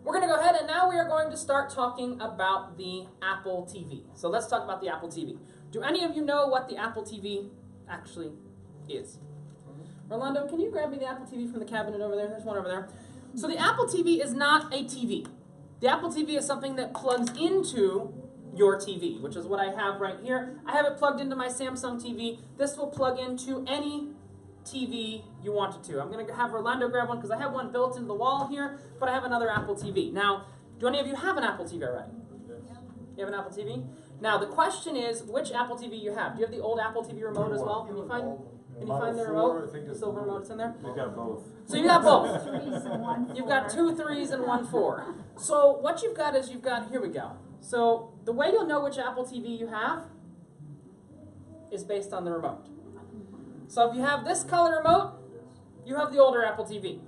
We're going to go ahead and now we are going to start talking about the Apple TV. So let's talk about the Apple TV. Do any of you know what the Apple TV actually is? Rolando, can you grab me the Apple TV from the cabinet over there? There's one over there. So the Apple TV is not a TV. The Apple TV is something that plugs into your TV, which is what I have right here. I have it plugged into my Samsung TV. This will plug into any TV you want it to. I'm going to have Rolando grab one because I have one built into the wall here, but I have another Apple TV. Now, do any of you have an Apple TV already? Yes. You have an Apple TV? Now, the question is, which Apple TV you have? Do you have the old Apple TV remote as well? Can you find the remote? The silver remote that's in there? You got both. So you got both. You've got 2 3s and 1 4. So what you've got is here we go. So the way you'll know which Apple TV you have is based on the remote. So if you have this color remote, you have the older Apple TV.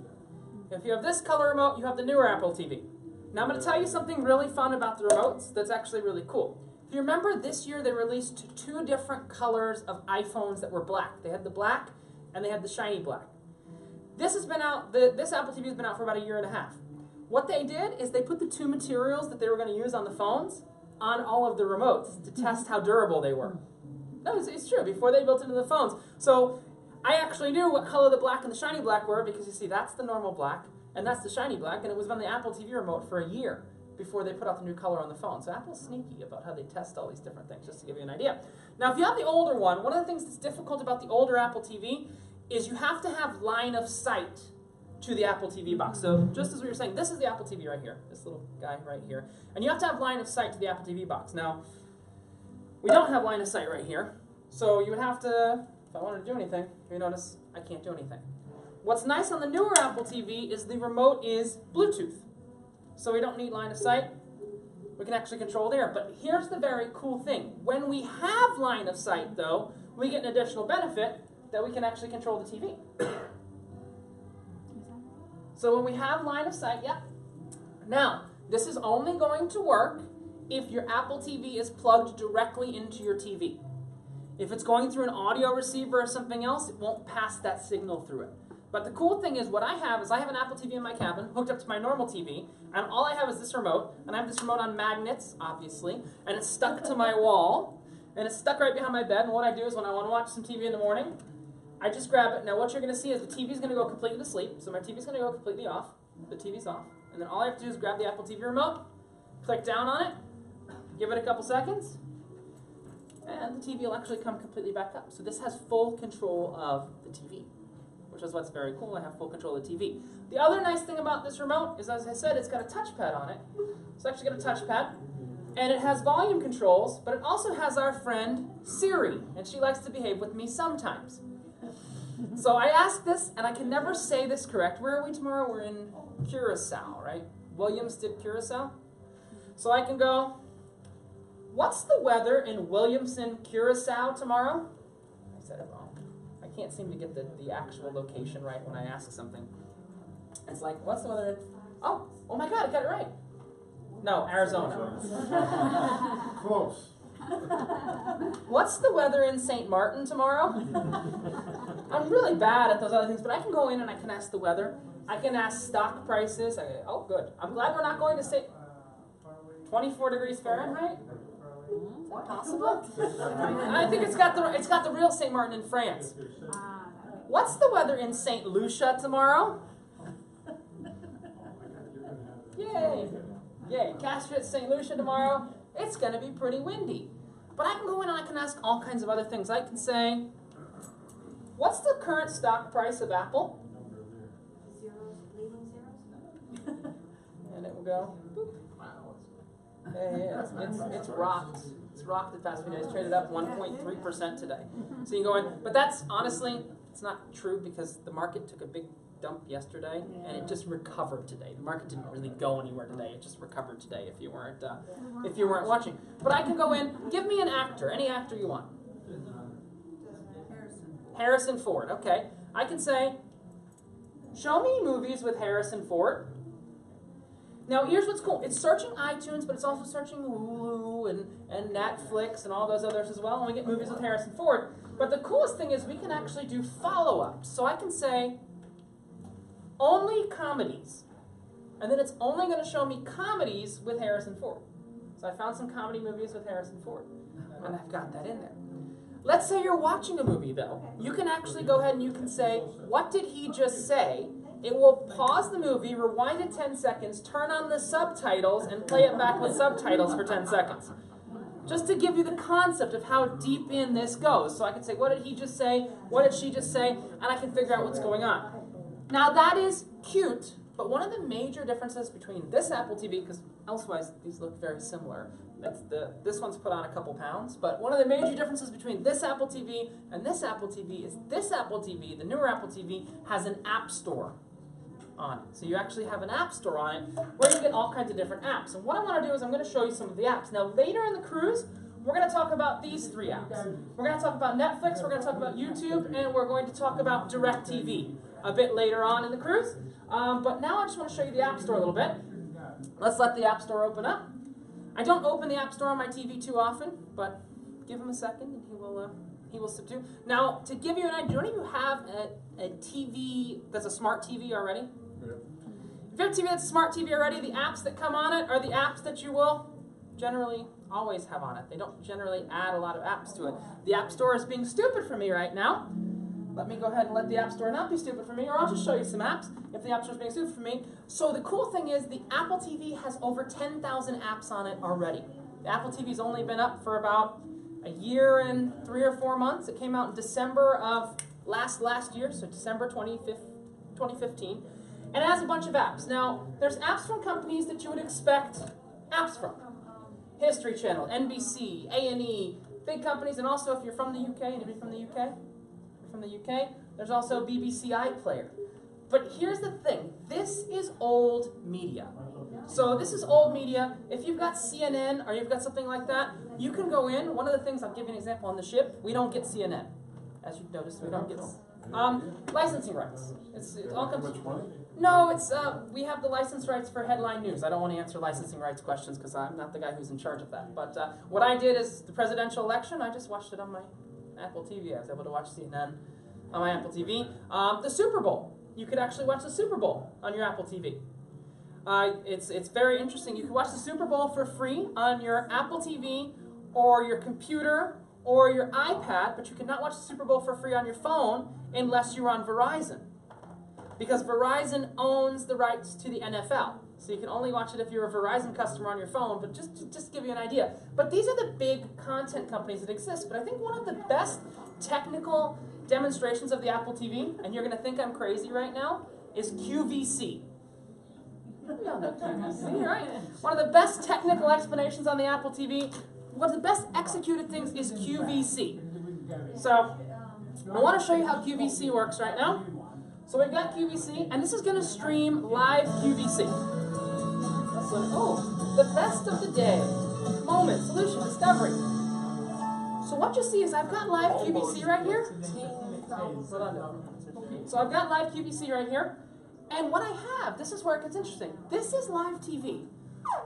If you have this color remote, you have the newer Apple TV. Now I'm going to tell you something really fun about the remotes that's actually really cool. If you remember, this year they released 2 different colors of iPhones that were black. They had the black and they had the shiny black. This has been out, this Apple TV has been out for about 1.5 years. What they did is they put the 2 materials that they were going to use on the phones on all of the remotes to test how durable they were. No, it's true. Before they built it into the phones. So I actually knew what color the black and the shiny black were because you see that's the normal black and that's the shiny black, and it was on the Apple TV remote for 1 year before they put out the new color on the phone. So Apple's sneaky about how they test all these different things, just to give you an idea. Now if you have the older one of the things that's difficult about the older Apple TV is you have to have line of sight to the Apple TV box. So just as we were saying, this is the Apple TV right here, this little guy right here. And you have to have line of sight to the Apple TV box. Now, we don't have line of sight right here, so you would have to, if I wanted to do anything, you notice I can't do anything. What's nice on the newer Apple TV is the remote is Bluetooth. So we don't need line of sight. We can actually control there. But here's the very cool thing. When we have line of sight, though, we get an additional benefit that we can actually control the TV. So when we have line of sight, yep. Now, this is only going to work if your Apple TV is plugged directly into your TV. If it's going through an audio receiver or something else, it won't pass that signal through it. But the cool thing is what I have is I have an Apple TV in my cabin hooked up to my normal TV, and all I have is this remote, and I have this remote on magnets, obviously, and it's stuck to my wall, and it's stuck right behind my bed, and what I do is when I want to watch some TV in the morning, I just grab it. Now what you're going to see is the TV is going to go completely to sleep, so my TV is going to go completely off, the TV's off, and then all I have to do is grab the Apple TV remote, click down on it, give it a couple seconds, and the TV will actually come completely back up. So this has full control of the TV, which is what's very cool. I have full control of the TV. The other nice thing about this remote is, as I said, it's got a touchpad on it. It's actually got a touchpad, and it has volume controls, but it also has our friend Siri, and she likes to behave with me sometimes. So I asked this, and I can never say this correct. Where are we tomorrow? We're in Curacao, right? Williamston, Curacao. So I can go, what's the weather in Williamson, Curacao tomorrow? I said it wrong. I can't seem to get the actual location right when I ask something. It's like, what's the weather in... Oh my God, I got it right. No, Arizona. Close. What's the weather in St. Martin tomorrow? I'm really bad at those other things, but I can go in and I can ask the weather. I can ask stock prices. Oh, good. I'm glad we're not going to say 24 degrees Fahrenheit. Is that possible? I think it's got the real St. Martin in France. What's the weather in St. Lucia tomorrow? Yay! Yay! Castret, St. Lucia tomorrow. It's going to be pretty windy. But I can go in and I can ask all kinds of other things. I can say, what's the current stock price of Apple? Zeros, leading zeros? And it will go, boop. It's rocked. It's rocked the past few days. Traded up 1.3% today. So you can go in. But that's, honestly, it's not true because the market took a big dump yesterday, and it just recovered today. The market didn't really go anywhere today. It just recovered today if you weren't watching. But I can go in, give me an actor, any actor you want. Harrison Ford, okay. I can say, show me movies with Harrison Ford. Now here's what's cool. It's searching iTunes, but it's also searching Hulu and Netflix and all those others as well, and we get movies with Harrison Ford. But the coolest thing is we can actually do follow-ups. So I can say, only comedies And then it's only going to show me comedies with Harrison Ford. So I found some comedy movies with Harrison Ford, and I've got that in there. Let's say you're watching a movie, though. You can actually go ahead and you can say, what did he just say? It will pause the movie, rewind it 10 seconds, turn on the subtitles, and play it back with subtitles for 10 seconds. Just to give you the concept of how deep in this goes. So I can say, what did he just say? What did she just say? And I can figure out what's going on. Now that is cute, but one of the major differences between this Apple TV, because elsewise these look very similar, this one's put on a couple pounds, but one of the major differences between this Apple TV and this Apple TV is this Apple TV, the newer Apple TV, has an app store on it. So you actually have an app store on it where you get all kinds of different apps. And what I want to do is I'm going to show you some of the apps. Now later in the cruise, we're going to talk about these 3 apps. We're going to talk about Netflix, we're going to talk about YouTube, and we're going to talk about DirecTV a bit later on in the cruise. But now I just want to show you the App Store a little bit. Let's let the App Store open up. I don't open the App Store on my TV too often, but give him a second and he will subdue. Now, to give you an idea, don't you have a TV that's a smart TV already? Yeah. If you have a TV that's a smart TV already, the apps that come on it are the apps that you will generally always have on it. They don't generally add a lot of apps to it. The App Store is being stupid for me right now. Let me go ahead and let the App Store not be stupid for me, or I'll just show you some apps if the App Store is being stupid for me. So the cool thing is the Apple TV has over 10,000 apps on it already. The Apple TV's only been up for about a year and 3 or 4 months. It came out in December of last year, so December 2015. And it has a bunch of apps. Now, there's apps from companies that you would expect apps from. History Channel, NBC, A&E, big companies, and also if you're from the UK, anybody from the UK? From the UK, there's also BBC iPlayer. But here's the thing, this is old media. So this is old media. If you've got CNN or you've got something like that, you can go in. One of the things, I'll give you an example on the ship, we don't get CNN. As you've noticed, we don't get licensing rights. It all comes. No, it's we have the license rights for headline news. I don't want to answer licensing rights questions because I'm not the guy who's in charge of that. But what I did is the presidential election. I just watched it on my Apple TV. I was able to watch CNN on my Apple TV. The Super Bowl. You could actually watch the Super Bowl on your Apple TV. It's very interesting. You can watch the Super Bowl for free on your Apple TV or your computer or your iPad, but you cannot watch the Super Bowl for free on your phone unless you're on Verizon. Because Verizon owns the rights to the NFL. So you can only watch it if you're a Verizon customer on your phone, but just to give you an idea. But these are the big content companies that exist. But I think one of the best technical demonstrations of the Apple TV, and you're going to think I'm crazy right now, is QVC. You all know QVC, right? One of the best technical explanations on the Apple TV, one of the best executed things is QVC. So I want to show you how QVC works right now. So we've got QVC, and this is going to stream live QVC. Oh, the best of the day. Moment, solution, discovery. So what you see is I've got live QVC right here. So I've got live QVC right here. And what I have, this is where it gets interesting. This is live TV,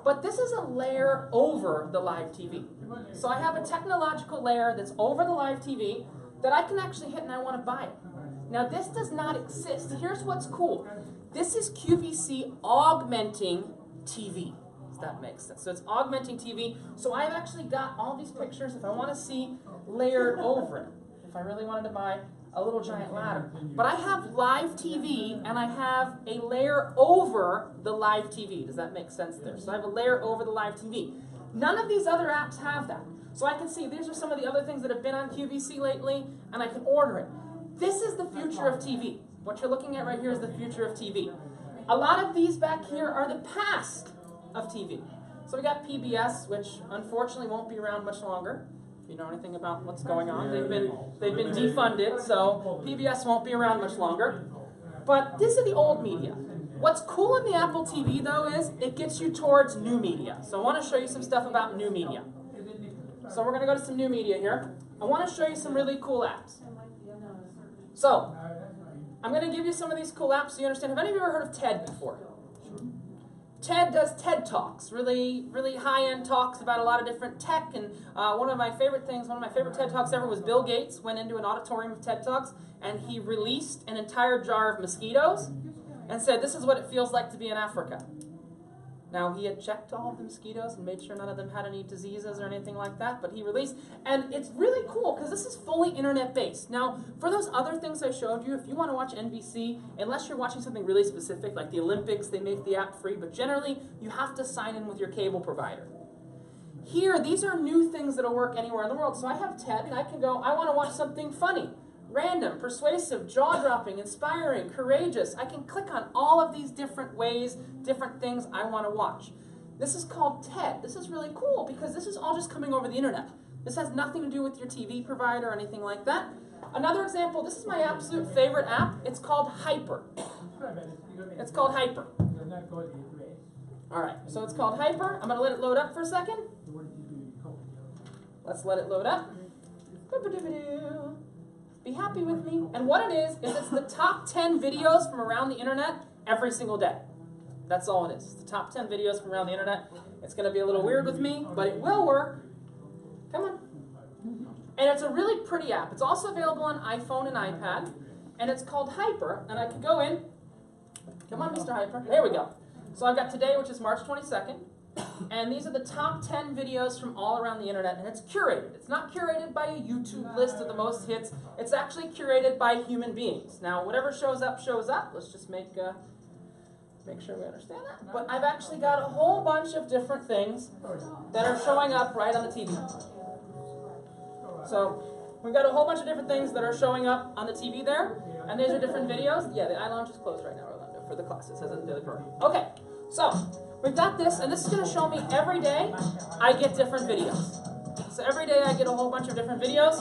but this is a layer over the live TV. So I have a technological layer that's over the live TV that I can actually hit and I want to buy it. Now this does not exist. Here's what's cool. This is QVC augmenting TV. Does that make sense? So it's augmenting TV. So I've actually got all these pictures if I want to see layered over it. If I really wanted to buy a little giant ladder. But I have live TV and I have a layer over the live TV. Does that make sense there? So I have a layer over the live TV. None of these other apps have that. So I can see these are some of the other things that have been on QVC lately and I can order it. This is the future of TV. What you're looking at right here is the future of TV. A lot of these back here are the past of TV. So we got PBS, which unfortunately won't be around much longer. If you know anything about what's going on, they've been defunded, so PBS won't be around much longer. But this is the old media. What's cool in the Apple TV though is it gets you towards new media. So I want to show you some stuff about new media. So we're going to go to some new media here. I want to show you some really cool apps. So, I'm going to give you some of these cool apps so you understand. Have any of you ever heard of TED before? TED does TED Talks, really high-end talks about a lot of different tech. And one of my favorite TED Talks ever was Bill Gates went into an auditorium of TED Talks and he released an entire jar of mosquitoes and said, this is what it feels like to be in Africa. Now, he had checked all of the mosquitoes and made sure none of them had any diseases or anything like that, but he released, and it's really cool because this is fully internet-based. Now, for those other things I showed you, if you want to watch NBC, unless you're watching something really specific, like the Olympics, they make the app free, but generally, you have to sign in with your cable provider. Here, these are new things that'll work anywhere in the world. So I have TED, and I can go, I want to watch something funny, random, persuasive, jaw-dropping, inspiring, courageous. I can click on all of these different ways, different things I want to watch. This is called TED. This is really cool because this is all just coming over the internet. This has nothing to do with your TV provider or anything like that. Another example, this is my absolute favorite app. It's called Hyper. It's called Hyper. All right, so it's called Hyper. I'm going to let it load up for a second. Let's let it load up. Be happy with me. And what it is it's the top 10 videos from around the internet every single day. That's all it is. It's the top 10 videos from around the internet. It's going to be a little weird with me, but it will work. Come on. And it's a really pretty app. It's also available on iPhone and iPad. And it's called Hyper. And I can go in. Come on, Mr. Hyper. There we go. So I've got today, which is March 22nd. And these are the top 10 videos from all around the internet, and it's curated. It's not curated by a YouTube list of the most hits. It's actually curated by human beings. Now, whatever shows up, shows up. Let's just make sure we understand that. But I've actually got a whole bunch of different things that are showing up right on the TV. So we've got a whole bunch of different things that are showing up on the TV there, and these are different videos. Yeah, the iLounge is closed right now, Orlando, for the class. It says it in the daily program. Okay, so we've got this, and this is going to show me every day I get different videos. So every day I get a whole bunch of different videos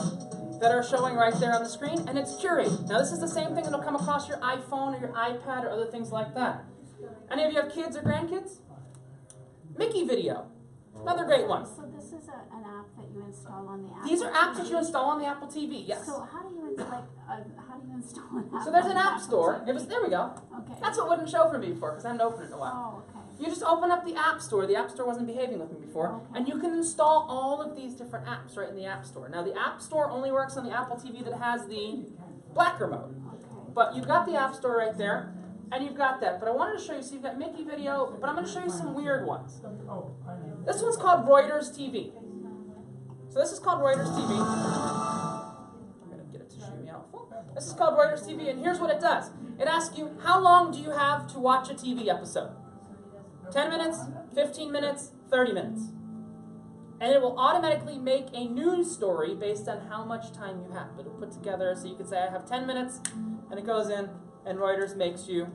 that are showing right there on the screen, and it's curated. Now this is the same thing that will come across your iPhone or your iPad or other things like that. Any of you have kids or grandkids? Mickey Video, another great one. So this is an app that you install on the Apple These are apps that TV? you install on the Apple TV, yes. So how do you install an app? So there's on an the app Apple store. TV? There we go. Okay. That's what wouldn't show for me before because I hadn't opened it in a while. Oh, okay. You just open up the App Store. The App Store wasn't behaving with me before. Okay. And you can install all of these different apps right in the App Store. Now, the App Store only works on the Apple TV that has the blacker mode. Okay. But you've got the App Store right there, and you've got that. But I wanted to show you, so you've got Mickey Video, but I'm going to show you some weird ones. This one's called Reuters TV. So this is called Reuters TV. I'm going to get it to show me out full. This is called Reuters TV, and here's what it does. It asks you, how long do you have to watch a TV episode? 10 minutes, 15 minutes, 30 minutes. And it will automatically make a news story based on how much time you have. It'll put together, so you can say, I have 10 minutes, and it goes in, and Reuters makes you.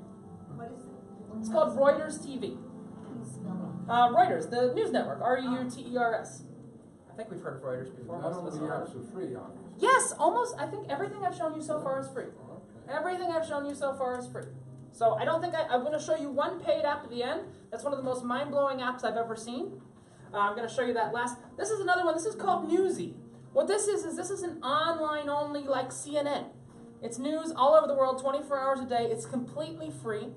What is it? It's called Reuters TV. Please spell Reuters, the news network, R-E-U-T-E-R-S. I think we've heard of Reuters before. None Most of of us the have. apps are free, obviously. Yes, almost. I think everything I've shown you so far is free. Okay. Everything I've shown you so far is free. So I don't think I'm going to show you one paid app at the end. That's one of the most mind-blowing apps I've ever seen. I'm going to show you that last. This is another one. This is called Newsy. What this is this is an online-only like CNN. It's news all over the world, 24 hours a day. It's completely free.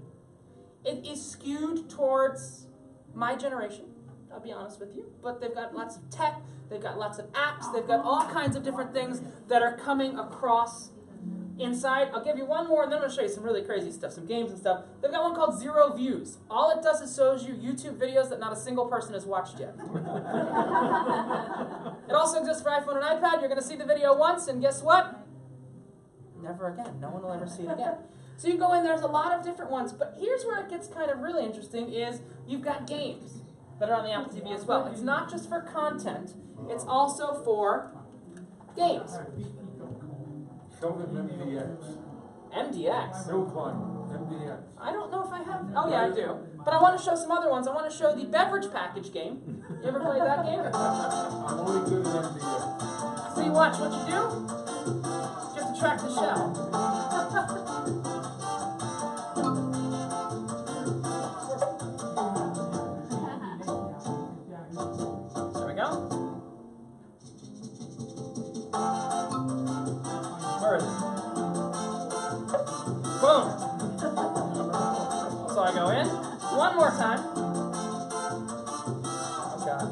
It is skewed towards my generation, I'll be honest with you. But they've got lots of tech. They've got lots of apps. They've got all kinds of different things that are coming across inside. I'll give you one more, and then I'm going to show you some really crazy stuff, some games and stuff. They've got one called Zero Views. All it does is shows you YouTube videos that not a single person has watched yet. It also exists for iPhone and iPad. You're going to see the video once, and guess what? Never again. No one will ever see it again. So you go in, there's a lot of different ones, but here's where it gets kind of really interesting is you've got games that are on the Apple TV as well. It's not just for content, it's also for games. Show them MDX. MDX. Hill climber, MDX. I don't know if I have. Oh yeah, I do. But I want to show some other ones. I want to show the beverage package game. You ever played that game? I'm only good at MDX. So you watch what you do. You have to track the shell. There we go. Where is it? Boom. So I go in. One more time. Oh God.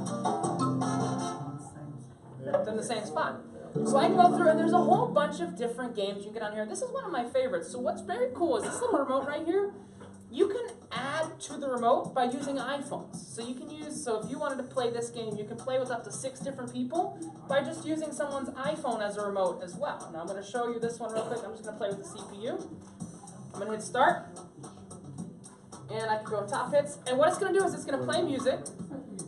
It's in the same spot. So I can go through, and there's a whole bunch of different games you can get on here. This is one of my favorites. So what's very cool is this little remote right here. You can add to the remote by using iPhones. So you can use, so if you wanted to play this game, you can play with up to 6 different people by just using someone's iPhone as a remote as well. Now I'm going to show you this one real quick. I'm just going to play with the CPU. I'm going to hit start. And I can go top hits. And what it's going to do is it's going to play music.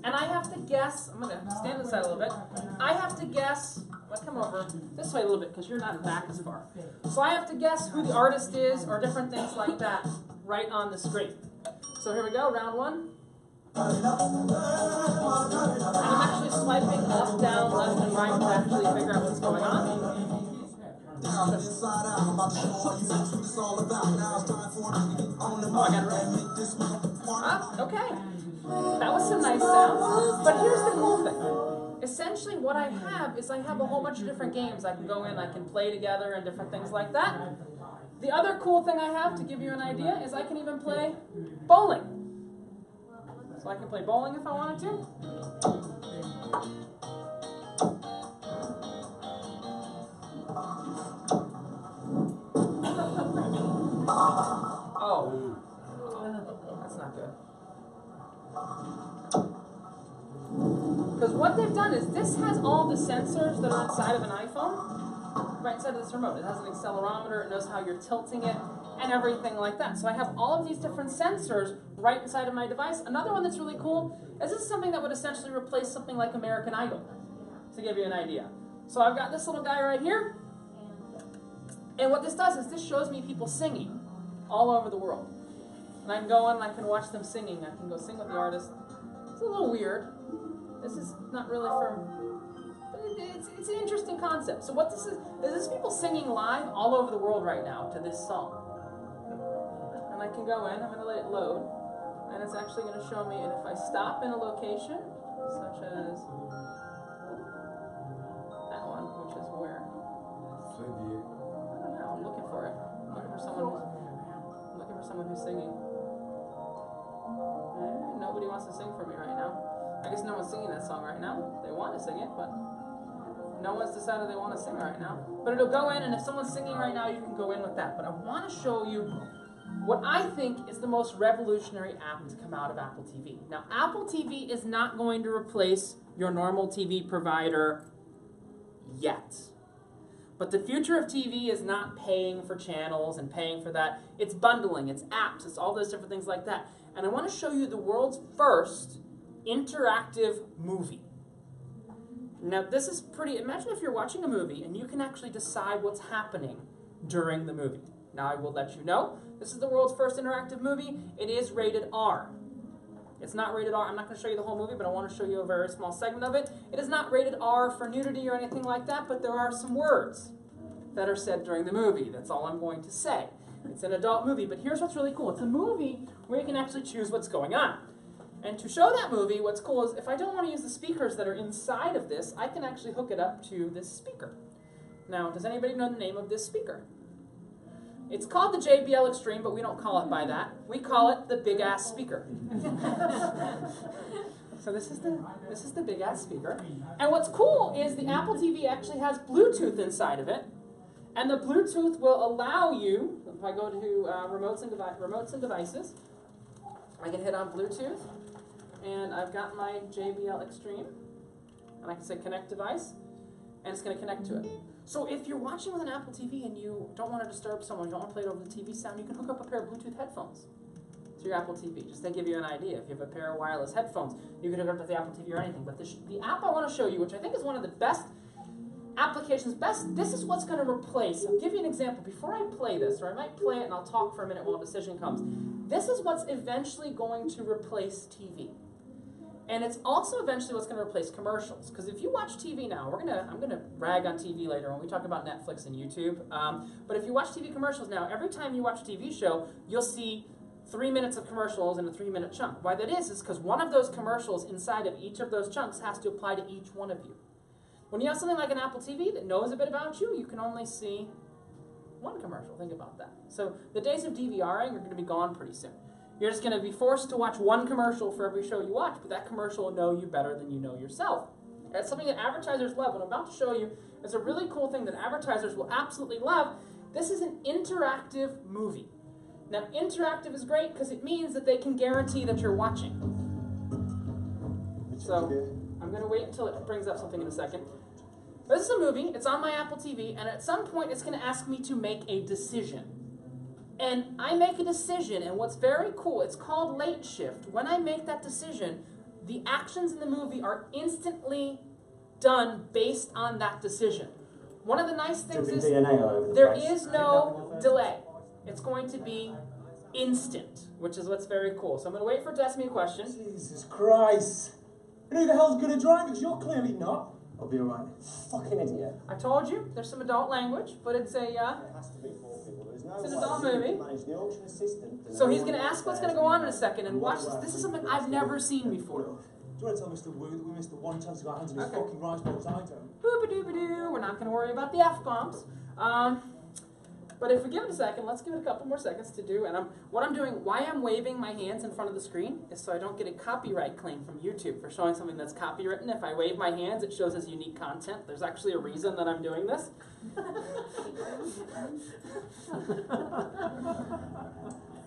And I have to guess, I'm going to stand inside a little bit. I have to guess, let's come over this way a little bit because you're not back as far. So I have to guess who the artist is or different things like that right on the screen. So here we go, round 1. And I'm actually swiping up, down, left, and right to actually figure out what's going on. Oh, I got it right. Ah, okay. That was some nice sounds. But here's the cool thing. Essentially what I have is I have a whole bunch of different games. I can go in, I can play together and different things like that. The other cool thing I have, to give you an idea, is I can even play bowling. So I can play bowling if I wanted to. Oh, that's not good. Because what they've done is this has all the sensors that are inside of an iPhone, right inside of this remote. It has an accelerometer, it knows how you're tilting it, and everything like that. So I have all of these different sensors right inside of my device. Another one that's really cool is this is something that would essentially replace something like American Idol, to give you an idea. So I've got this little guy right here, and what this does is this shows me people singing all over the world. And I can go in and I can watch them singing. I can go sing with the artist. It's a little weird. This is not really for... It's an interesting concept. So what this is people singing live all over the world right now to this song. And I can go in, I'm going to let it load, and it's actually going to show me, and if I stop in a location, such as that one, which is where? I don't know, I'm looking for it. I'm looking for someone who's singing. Nobody wants to sing for me right now. I guess no one's singing that song right now. They want to sing it, but no one's decided they want to sing right now. But it'll go in, and if someone's singing right now, you can go in with that. But I want to show you what I think is the most revolutionary app to come out of Apple TV. Now, Apple TV is not going to replace your normal TV provider yet. But the future of TV is not paying for channels and paying for that. It's bundling, it's apps, it's all those different things like that. And I want to show you the world's first interactive movie. Now, this is pretty... Imagine if you're watching a movie and you can actually decide what's happening during the movie. Now, I will let you know, this is the world's first interactive movie. It is rated R. It's not rated R. I'm not going to show you the whole movie, but I want to show you a very small segment of it. It is not rated R for nudity or anything like that, but there are some words that are said during the movie. That's all I'm going to say. It's an adult movie, but here's what's really cool. It's a movie where you can actually choose what's going on. And to show that movie, what's cool is if I don't want to use the speakers that are inside of this, I can actually hook it up to this speaker. Now, does anybody know the name of this speaker? It's called the JBL Extreme, but we don't call it by that. We call it the big ass speaker. So this is the big ass speaker. And what's cool is the Apple TV actually has Bluetooth inside of it. And the Bluetooth will allow you, if I go to remotes and devices, I can hit on Bluetooth, and I've got my JBL Extreme, and I can say connect device, and it's going to connect to it. So if you're watching with an Apple TV and you don't want to disturb someone, you don't want to play it over the TV sound, you can hook up a pair of Bluetooth headphones to your Apple TV, just to give you an idea. If you have a pair of wireless headphones, you can hook up to the Apple TV or anything. But the app I want to show you, which I think is one of the best applications, this is what's going to replace. I'll give you an example. Before I play this, or I might play it and I'll talk for a minute while a decision comes. This is what's eventually going to replace TV. And it's also eventually what's going to replace commercials. Because if you watch TV now, I'm going to rag on TV later when we talk about Netflix and YouTube. But if you watch TV commercials now, every time you watch a TV show, you'll see 3 minutes of commercials in a 3-minute chunk. Why that is because one of those commercials inside of each of those chunks has to apply to each one of you. When you have something like an Apple TV that knows a bit about you, you can only see one commercial. Think about that. So the days of DVRing are going to be gone pretty soon. You're just going to be forced to watch one commercial for every show you watch, but that commercial will know you better than you know yourself. That's something that advertisers love. What I'm about to show you is a really cool thing that advertisers will absolutely love. This is an interactive movie. Now, interactive is great because it means that they can guarantee that you're watching. So, I'm going to wait until it brings up something in a second. This is a movie. It's on my Apple TV, and at some point, it's going to ask me to make a decision. And I make a decision, and what's very cool, it's called late shift. When I make that decision, the actions in the movie are instantly done based on that decision. One of the nice things is there is no delay. It's going to be instant, which is what's very cool. So I'm going to wait for it to ask me a question. Jesus Christ. Who the hell's good at driving? Because you're clearly not. I'll be alright. Fucking idiot. I told you, there's some adult language, but it's a, There has to be four people. There's no It's an way adult you can movie. manage the auction assistant. so he's going to ask what's going to go on in a second, and watch this. This is something I've never seen before. Do you want to tell Mr. Wu that we missed the one chance to get our hands on his Okay. fucking rice balls? I don't. Boop-a-doop-a-doo. We're not going to worry about the F-bombs. But if we give it a second, let's give it a couple more seconds to do. And what I'm doing, why I'm waving my hands in front of the screen is so I don't get a copyright claim from YouTube for showing something that's copywritten. If I wave my hands, it shows as unique content. There's actually a reason that I'm doing this.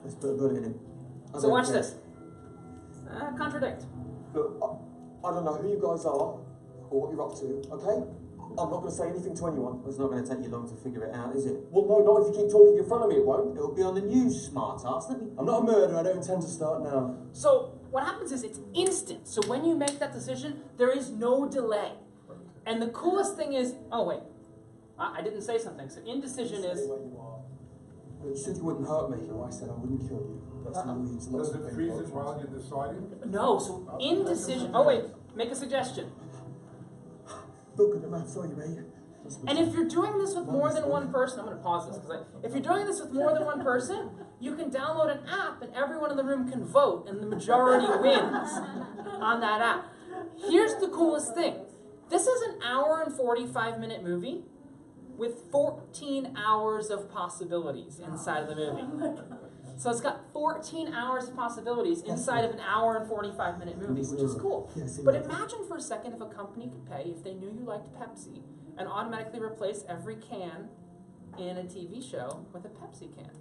Let's put a bullet in him. So watch this. Contradict. Look, I don't know who you guys are or what you're up to, okay? I'm not going to say anything to anyone. It's not going to take you long to figure it out, is it? Well, no, not if you keep talking in front of me, it won't. It'll be on the news, smart ass. Let me. I'm not a murderer, I don't intend to start now. So what happens is it's instant. So when you make that decision, there is no delay. And the coolest thing is, oh wait, I didn't say something. So indecision Stay is, where you are. But you said you wouldn't hurt me. No, I said I wouldn't kill you. That's the leads. Does it freeze it while you're deciding? no, so indecision, oh wait, make a suggestion. Not good at maths, are you, mate? And if you're doing this with more than one person, I'm going to pause this, because if you're doing this with more than one person, you can download an app and everyone in the room can vote and the majority wins on that app. Here's the coolest thing. This is an hour and 45-minute movie with 14 hours of possibilities inside of the movie. So it's got 14 hours of possibilities inside of an hour and 45-minute movie, which is cool. But imagine for a second if a company could pay, if they knew you liked Pepsi, and automatically replace every can in a TV show with a Pepsi can.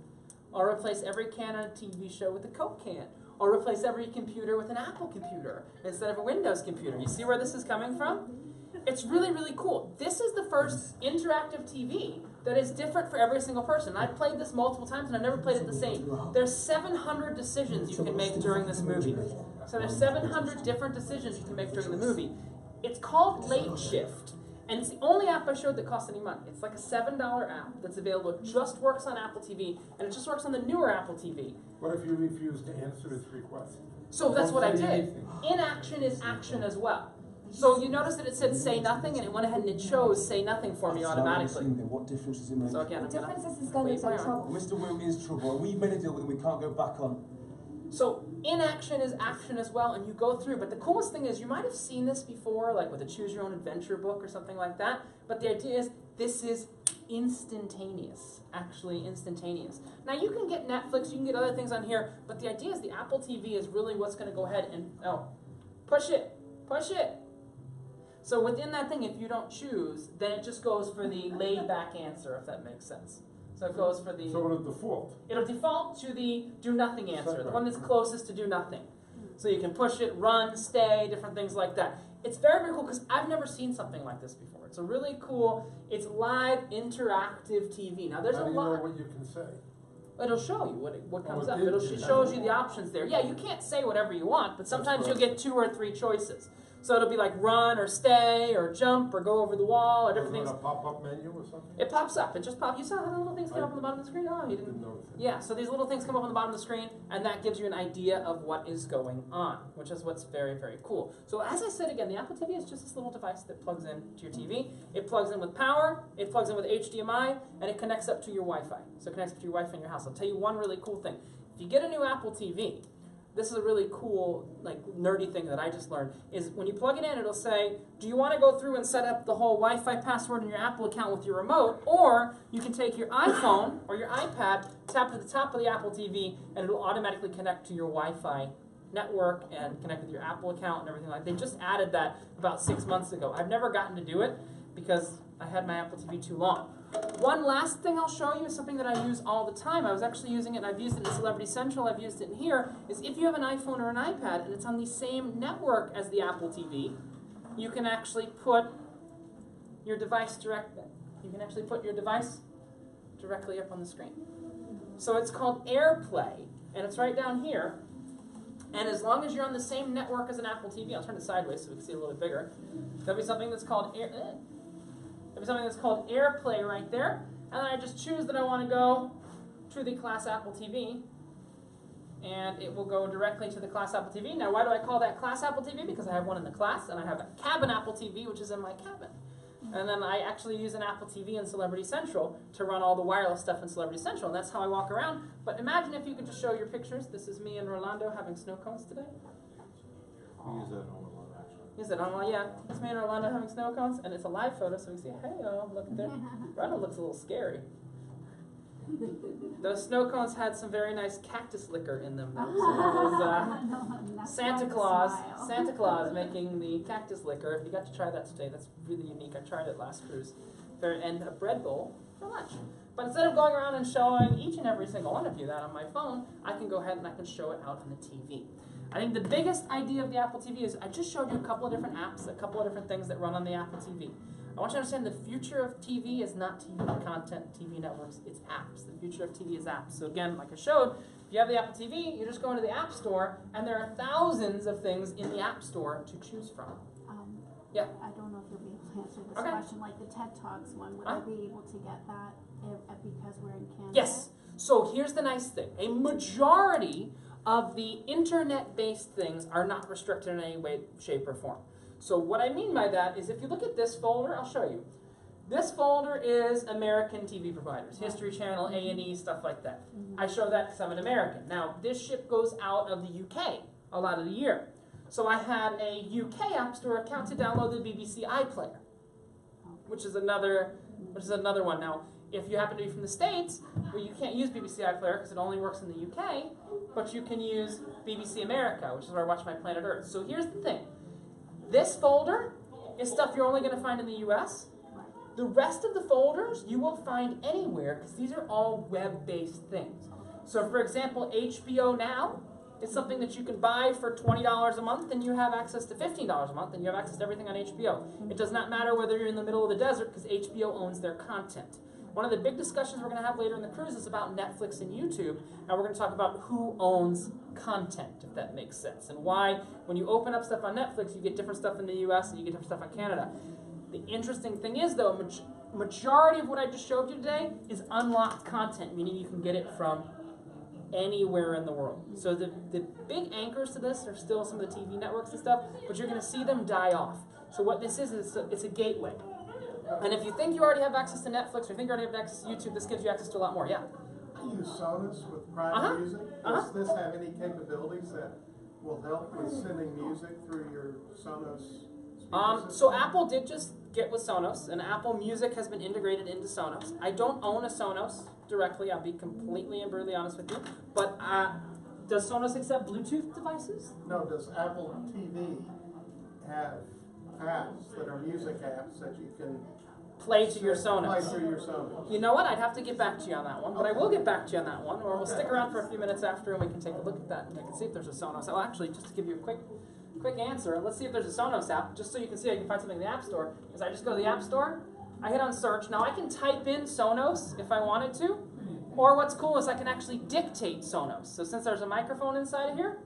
Or replace every can on a TV show with a Coke can. Or replace every computer with an Apple computer instead of a Windows computer. You see where this is coming from? It's really, really cool. This is the first interactive TV that is different for every single person. I've played this multiple times and I've never played it the same. There's 700 decisions you can make during this movie. So there's 700 different decisions you can make during the movie. It's called Late Shift. And it's the only app I showed that costs any money. It's like a $7 app that's available. It just works on Apple TV, and it just works on the newer Apple TV. What if you refuse to answer his request? So that's what I Don't say did. anything. Inaction is action as well. So you notice that it said say nothing, and it went ahead and it chose say nothing for me automatically. What difference does it make? So again, The I'm gonna difference is it's going wave to my take arm. trouble. Mr. Wu is trouble, and we've made a deal with him we can't go back on. So inaction is action as well, and you go through. But the coolest thing is you might have seen this before, like with a Choose Your Own Adventure book or something like that. But the idea is this is instantaneous, actually instantaneous. Now you can get Netflix, you can get other things on here, but the idea is the Apple TV is really what's going to go ahead and push it. So within that thing, if you don't choose, then it just goes for the laid back answer, if that makes sense. So it goes for the. So it'll default. It'll default to the do nothing answer, the one that's closest to do nothing. So you can push it, run, stay, different things like that. It's very, very cool because I've never seen something like this before. It's a really cool, it's live interactive TV. Now there's How a do you know lot. what you can say? It'll show you what comes it up. did. It shows you the options there. Yeah, you can't say whatever you want, but sometimes you'll get 2 or 3 choices. So it'll be like run or stay or jump or go over the wall or Is different it things. a pop-up menu or something? It pops up. It just pops. You saw how the little things come up on the bottom of the screen? Oh, you didn't. Didn't notice it. Yeah, so these little things come up on the bottom of the screen, and that gives you an idea of what is going on, which is what's very, very cool. So as I said again, the Apple TV is just this little device that plugs in to your TV. It plugs in with power, it plugs in with HDMI, and it connects up to your Wi-Fi. So it connects up to your Wi-Fi in your house. I'll tell you one really cool thing. If you get a new Apple TV, this is a really cool, like, nerdy thing that I just learned, is when you plug it in, it'll say, do you want to go through and set up the whole Wi-Fi password in your Apple account with your remote, or you can take your iPhone or your iPad, tap at the top of the Apple TV, and it'll automatically connect to your Wi-Fi network and connect with your Apple account and everything like that. They just added that about 6 months ago. I've never gotten to do it because I had my Apple TV too long. One last thing I'll show you is something that I use all the time. I was actually using it, and I've used it in Celebrity Central, I've used it in here, is if you have an iPhone or an iPad and it's on the same network as the Apple TV, you can actually put your device directly up on the screen. So it's called AirPlay, and it's right down here. And as long as you're on the same network as an Apple TV, I'll turn it sideways so we can see it a little bit bigger. There'll be something that's called AirPlay right there. And then I just choose that I want to go to the Class Apple TV. And it will go directly to the Class Apple TV. Now, why do I call that Class Apple TV? Because I have one in the class, and I have a Cabin Apple TV, which is in my cabin. And then I actually use an Apple TV in Celebrity Central to run all the wireless stuff in Celebrity Central, and that's how I walk around. But imagine if you could just show your pictures. This is me and Rolando having snow cones today. We use that at home a lot, actually. Is it on? Yeah, it's me and Rolando having snow cones, and it's a live photo, so we see, hey, look at there. Rolando looks a little scary. Those snow cones had some very nice cactus liquor in them, though. So it was Santa Claus making the cactus liquor. If you got to try that today, that's really unique. I tried it last cruise. And a bread bowl for lunch. But instead of going around and showing each and every single one of you that on my phone, I can go ahead and I can show it out on the TV. I think the biggest idea of the Apple TV is I just showed you a couple of different apps, a couple of different things that run on the Apple TV. I want you to understand the future of TV is not TV content, TV networks, it's apps. The future of TV is apps. So again, like I showed, if you have the Apple TV, you just go into the App Store, and there are thousands of things in the App Store to choose from. Yeah. I don't know if you'll be able to answer this Okay. question, like the TED Talks one, would I be able to get that because we're in Canada? Yes. So here's the nice thing. A majority of the internet-based things are not restricted in any way, shape, or form. So what I mean by that is if you look at this folder, I'll show you. This folder is American TV providers, History Channel, A&E, stuff like that. I show that because I'm an American. Now, this ship goes out of the UK a lot of the year. So I had a UK App Store account to download the BBC iPlayer, which is another one. Now, if you happen to be from the States, well, you can't use BBC iPlayer because it only works in the UK, but you can use BBC America, which is where I watch my Planet Earth. So here's the thing. This folder is stuff you're only going to find in the US. The rest of the folders you will find anywhere because these are all web-based things. So for example, HBO Now is something that you can buy for $20 a month and you have access to $15 a month and you have access to everything on HBO. It does not matter whether you're in the middle of the desert because HBO owns their content. One of the big discussions we're going to have later in the cruise is about Netflix and YouTube, and we're going to talk about who owns content, if that makes sense, and why when you open up stuff on Netflix, you get different stuff in the US and you get different stuff in Canada. The interesting thing is, though, majority of what I just showed you today is unlocked content, meaning you can get it from anywhere in the world. So the big anchors to this are still some of the TV networks and stuff, but you're going to see them die off. So what this is it's a gateway. And if you think you already have access to Netflix or you think you already have access to YouTube, this gives you access to a lot more. Yeah? I use Sonos with Prime Music. Does this have any capabilities that will help with sending music through your Sonos speaker So system? Apple did just get with Sonos, and Apple Music has been integrated into Sonos. I don't own a Sonos directly, I'll be completely and brutally honest with you. But does Sonos accept Bluetooth devices? No, does Apple TV have apps that are music apps that you can Play to your play Sonos. through your Sonos? You know what? I'd have to get back to you on that one, but I will get back to you on that one, or we'll stick around for a few minutes after and we can take a look at that and I can see if there's a Sonos. Oh, actually, just to give you a quick answer, let's see if there's a Sonos app, just so you can see I can find something in the App Store, is I just go to the App Store, I hit on search. Now I can type in Sonos if I wanted to, or what's cool is I can actually dictate Sonos. So since there's a microphone inside of here,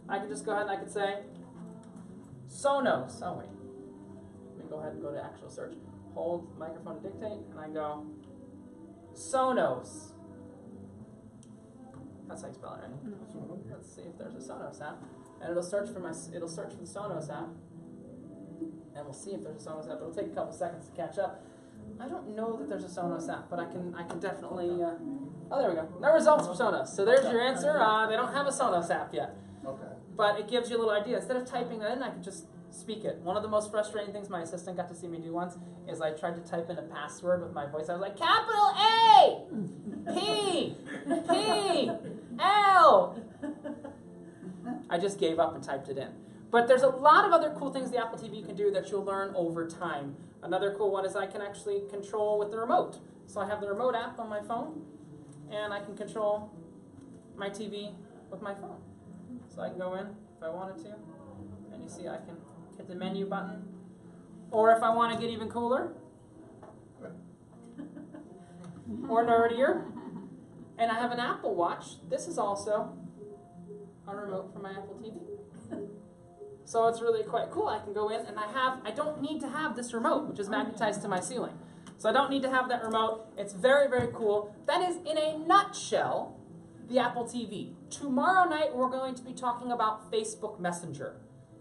I can just go ahead and I can say, Sonos. Oh wait, let me go ahead and go to actual search. Hold microphone to dictate, and I go, Sonos. That's how you spell it, right? Let's see if there's a Sonos app, and it'll search for the Sonos app, and we'll see if there's a Sonos app. It'll take a couple seconds to catch up. I don't know that there's a Sonos app, but I can definitely. Oh, there we go. No results for Sonos. So there's your answer. They don't have a Sonos app yet, Okay. but it gives you a little idea. Instead of typing that in, I can just speak it. One of the most frustrating things my assistant got to see me do once is I tried to type in a password with my voice. I was like, capital A, P, P, L. I just gave up and typed it in. But there's a lot of other cool things the Apple TV can do that you'll learn over time. Another cool one is I can actually control with the remote. So I have the remote app on my phone, and I can control my TV with my phone. So I can go in if I wanted to, and you see I can hit the menu button. Or if I want to get even cooler, or nerdier, and I have an Apple Watch, this is also a remote for my Apple TV. So it's really quite cool. I can go in and I don't need to have this remote, which is magnetized to my ceiling. So I don't need to have that remote. It's very, very cool. That is, in a nutshell, the Apple TV. Tomorrow night, we're going to be talking about Facebook Messenger.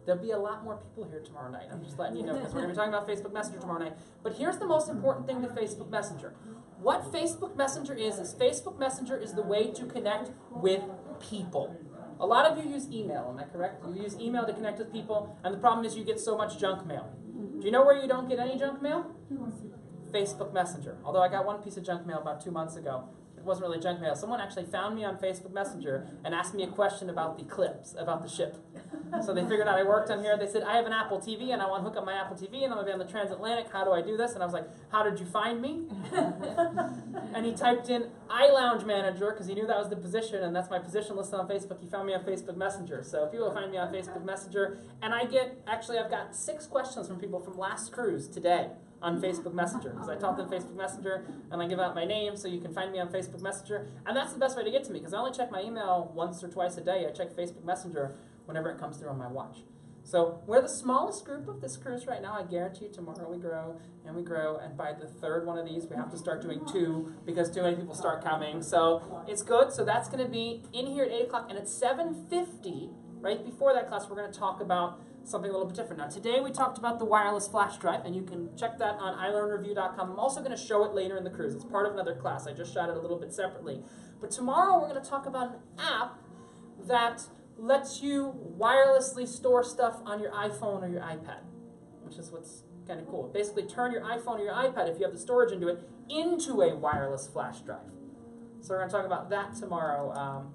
There'll be a lot more people here tomorrow night. I'm just letting you know, because we're going to be talking about Facebook Messenger tomorrow night. But here's the most important thing to Facebook Messenger. What Facebook Messenger is Facebook Messenger is the way to connect with people. A lot of you use email, am I correct? You use email to connect with people, and the problem is you get so much junk mail. Do you know where you don't get any junk mail? Facebook Messenger. Although I got one piece of junk mail about 2 months ago. It wasn't really junk mail. Someone actually found me on Facebook Messenger and asked me a question about the clips, about the ship. So they figured out I worked on here. They said, I have an Apple TV and I want to hook up my Apple TV and I'm going to be on the transatlantic. How do I do this? And I was like, how did you find me? And he typed in iLounge Manager because he knew that was the position, and that's my position listed on Facebook. He found me on Facebook Messenger. So people will find me on Facebook Messenger. And I've got 6 questions from people from last cruise today on Facebook Messenger, because I taught them Facebook Messenger, and I give out my name so you can find me on Facebook Messenger. And that's the best way to get to me, because I only check my email once or twice a day. I check Facebook Messenger whenever it comes through on my watch. So we're the smallest group of this cruise right now. I guarantee you tomorrow we grow, and by the 3rd one of these we have to start doing 2 because too many people start coming. So it's good. So that's going to be in here at 8 o'clock, and at 7:50, right before that class, we're going to talk about something a little bit different. Now today we talked about the wireless flash drive, and you can check that on iLearnReview.com. I'm also going to show it later in the cruise. It's part of another class. I just shot it a little bit separately. But tomorrow we're going to talk about an app that lets you wirelessly store stuff on your iPhone or your iPad, which is what's kind of cool. Basically turn your iPhone or your iPad, if you have the storage into it, into a wireless flash drive. So we're going to talk about that tomorrow.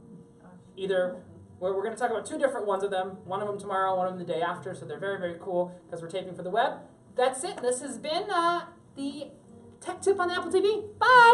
We're going to talk about 2 different ones of them. One of them tomorrow, one of them the day after. So they're very, very cool because we're taping for the web. That's it. This has been the Tech Tip on the Apple TV. Bye!